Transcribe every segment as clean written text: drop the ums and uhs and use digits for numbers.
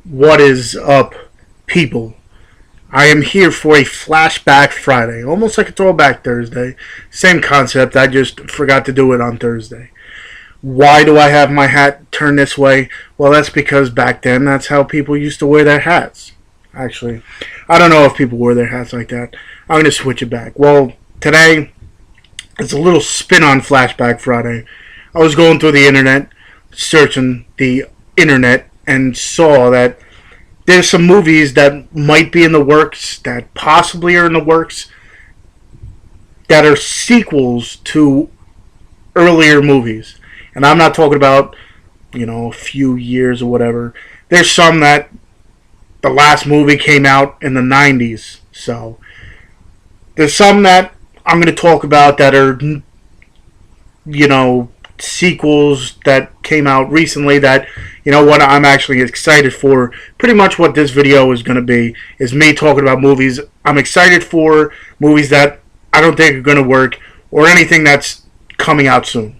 What is up, people? I am here for a Flashback Friday, almost like a Throwback Thursday. Same concept, I just forgot to do it on Thursday. Why do I have my hat turned this way? Well, that's because back then that's how people used to wear their hats. Actually, I don't know if people wore their hats like that. I'm going to switch it back. Well, today it's a little spin on Flashback Friday. I was going through the internet, searching the internet, and saw that there's some movies that might be in the works, that possibly are in the works, that are sequels to earlier movies. And I'm not talking about, a few years or whatever. There's some that the last movie came out in the 90s. So there's some that I'm going to talk about that are, sequels that came out recently that, what I'm actually excited for. Pretty much what this video is going to be is me talking about movies I'm excited for, movies that I don't think are going to work, or anything that's coming out soon.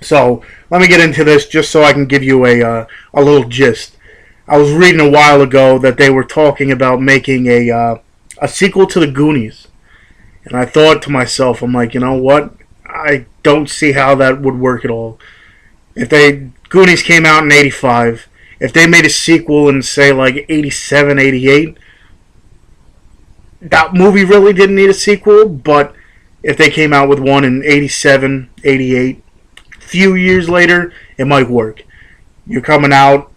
So let me get into this just so I can give you a little gist. I was reading a while ago that they were talking about making a sequel to the Goonies, and I thought to myself, I'm like, you know what? I don't see how that would work at all. If Goonies came out in 85, if they made a sequel in, say, like 87, 88, that movie really didn't need a sequel. But if they came out with one in 87, 88, few years later, it might work. You're coming out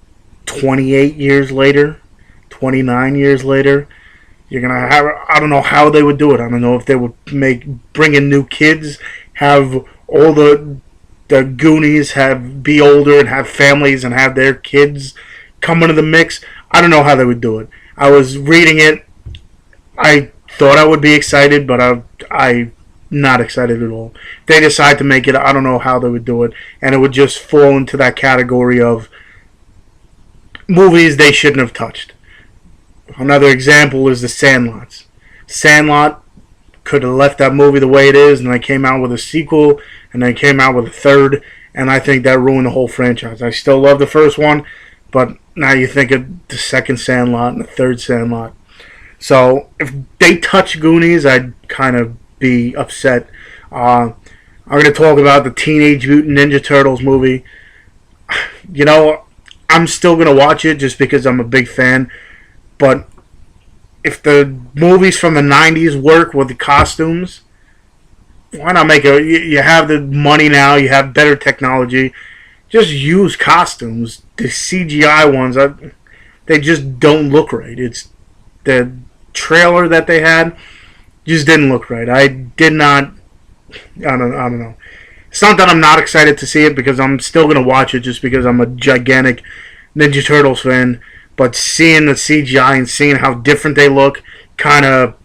28 years later, 29 years later, you're going to have, I don't know how they would do it. I don't know if they would bring in new kids, have all the Goonies be older and have families and have their kids come into the mix. I don't know how they would do it. I was reading it. I thought I would be excited, but I'm not excited at all. If they decide to make it, I don't know how they would do it. And it would just fall into that category of movies they shouldn't have touched. Another example is the Sandlots. Sandlot could have left that movie the way it is, and they came out with a sequel, and they came out with a third, and I think that ruined the whole franchise. I still love the first one, but now you think of the second Sandlot and the third Sandlot. So if they touch Goonies, I'd kind of be upset. I'm going to talk about the Teenage Mutant Ninja Turtles movie. I'm still going to watch it just because I'm a big fan, but if the movies from the 90s work with the costumes, why not make you have the money now, you have better technology, just use costumes. The CGI ones, they just don't look right. It's the trailer that they had just didn't look right. I don't know. It's not that I'm not excited to see it, because I'm still going to watch it just because I'm a gigantic Ninja Turtles fan. But seeing the CGI and seeing how different they look kind of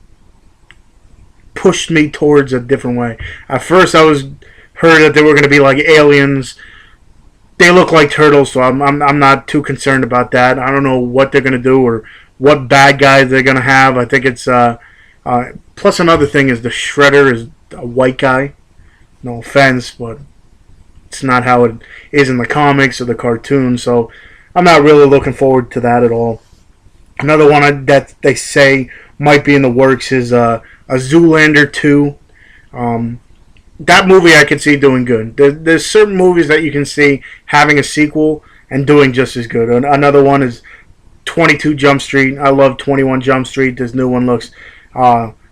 pushed me towards a different way. At first, I heard that they were going to be like aliens. They look like turtles, so I'm not too concerned about that. I don't know what they're going to do or what bad guys they're going to have. I think it's plus another thing is the Shredder is a white guy. No offense, but it's not how it is in the comics or the cartoon. So I'm not really looking forward to that at all. Another one that they say might be in the works is a Zoolander 2. That movie I can see doing good. There's certain movies that you can see having a sequel and doing just as good. Another one is 22 Jump Street. I love 21 Jump Street. This new one looks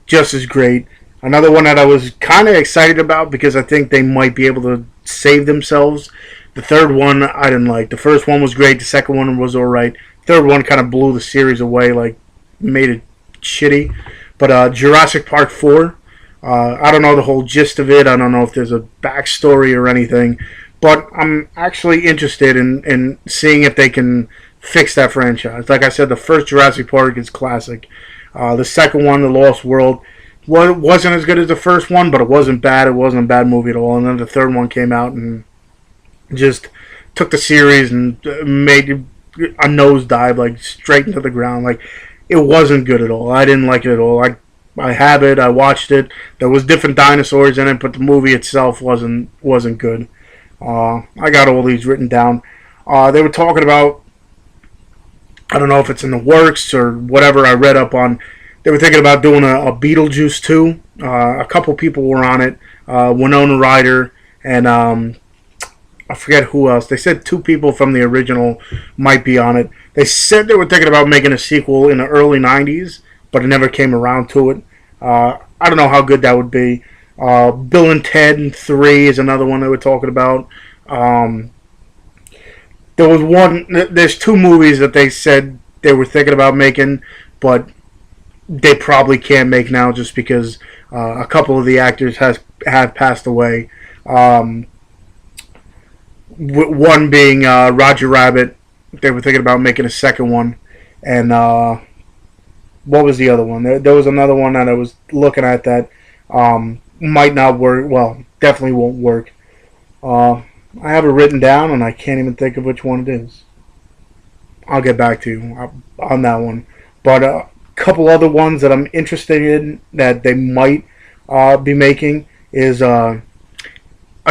just as great. Another one that I was kind of excited about because I think they might be able to save themselves. The third one I didn't like. The first one was great. The second one was alright. Third one kind of blew the series away, like made it shitty. But Jurassic Park 4, I don't know the whole gist of it. I don't know if there's a backstory or anything. But I'm actually interested in seeing if they can fix that franchise. Like I said, the first Jurassic Park is classic. The second one, The Lost World, wasn't as good as the first one, but it wasn't bad. It wasn't a bad movie at all. And then the third one came out and just took the series and made a nosedive, like straight into the ground. Like, it wasn't good at all. I didn't like it at all. I have it. I watched it. There was different dinosaurs in it, but the movie itself wasn't good. I got all these written down. They were talking about I don't know if it's in the works or whatever. I read up on. They were thinking about doing a Beetlejuice 2. A couple people were on it. Winona Ryder and I forget who else. They said 2 people from the original might be on it. They said they were thinking about making a sequel in the early 90s, but it never came around to it. I don't know how good that would be. Bill and Ted 3 is another one they were talking about. There was one. There's 2 movies that they said they were thinking about making, but they probably can't make now just because a couple of the actors have passed away. One being Roger Rabbit. They were thinking about making a second one, and what was the other one? There was another one that I was looking at that might not work. Well, definitely won't work. I have it written down, and I can't even think of which one it is. I'll get back to you on that one. But a couple other ones that I'm interested in that they might be making is a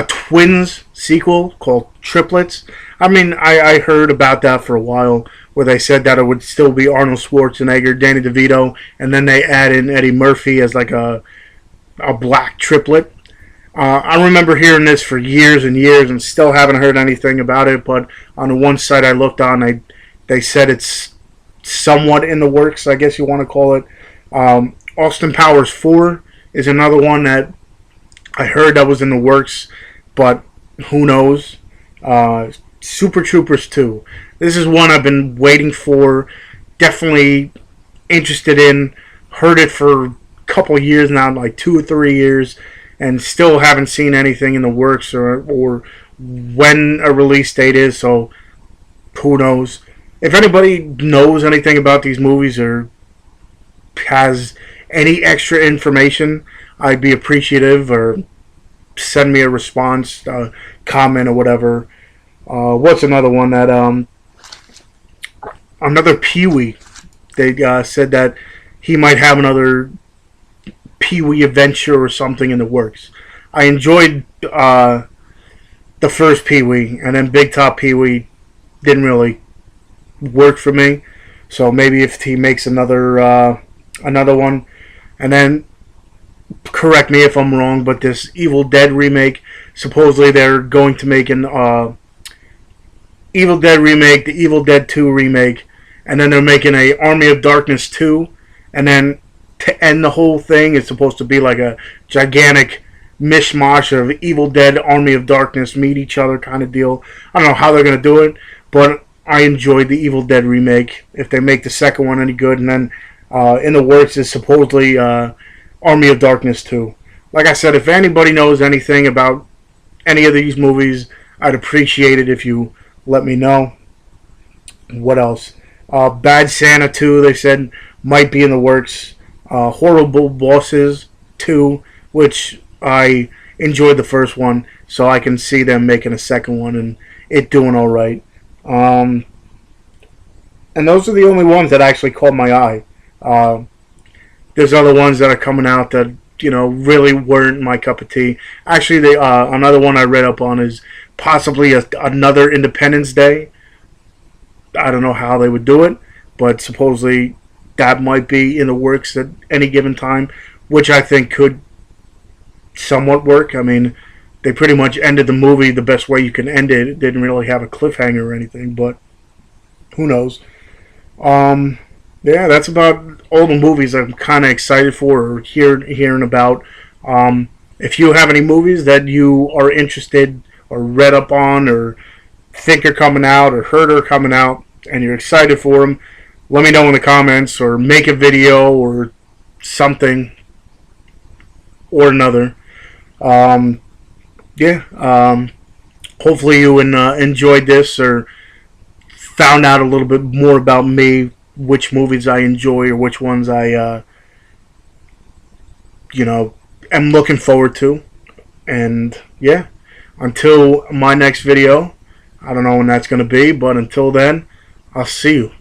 twins sequel called Triplets. I mean, I heard about that for a while, where they said that it would still be Arnold Schwarzenegger, Danny DeVito, and then they add in Eddie Murphy as like a black triplet. I remember hearing this for years and years and still haven't heard anything about it, but on the one site I looked on, they said it's somewhat in the works, I guess you want to call it. Austin Powers 4 is another one that I heard that was in the works, but who knows. Super Troopers 2. This is one I've been waiting for, definitely interested in, heard it for a couple years now, like 2 or 3 years, and still haven't seen anything in the works or when a release date is, so who knows. If anybody knows anything about these movies or has any extra information, I'd be appreciative, or send me a response, comment or whatever. What's another one that another Pee-wee? They said that he might have another Pee-wee adventure or something in the works. I enjoyed the first Pee-wee, and then Big Top Pee-wee didn't really work for me. So maybe if he makes another one, and then correct me if I'm wrong, but this Evil Dead remake, supposedly they're going to make an Evil Dead remake, the Evil Dead 2 remake, and then they're making a Army of Darkness 2, and then to end the whole thing, it's supposed to be like a gigantic mishmash of Evil Dead, Army of Darkness meet each other kind of deal. I don't know how they're going to do it, but I enjoyed the Evil Dead remake. If they make the second one any good, and then in the works is supposedly Army of Darkness 2. Like I said, if anybody knows anything about any of these movies, I'd appreciate it if you let me know. What else? Bad Santa 2, they said, might be in the works. Horrible Bosses 2, which I enjoyed the first one, so I can see them making a second one and it doing alright. And those are the only ones that actually caught my eye. There's other ones that are coming out that, really weren't my cup of tea. Actually, another one I read up on is possibly another Independence Day. I don't know how they would do it, but supposedly that might be in the works at any given time, which I think could somewhat work. I mean, they pretty much ended the movie the best way you can end it. It didn't really have a cliffhanger or anything, but who knows. Yeah, that's about all the movies I'm kind of excited for or hearing about. If you have any movies that you are interested or read up on or think are coming out or heard are coming out and you're excited for them, let me know in the comments or make a video or something or another. Hopefully you enjoyed this or found out a little bit more about me, which movies I enjoy or which ones I, am looking forward to. And yeah, until my next video, I don't know when that's going to be, but until then, I'll see you.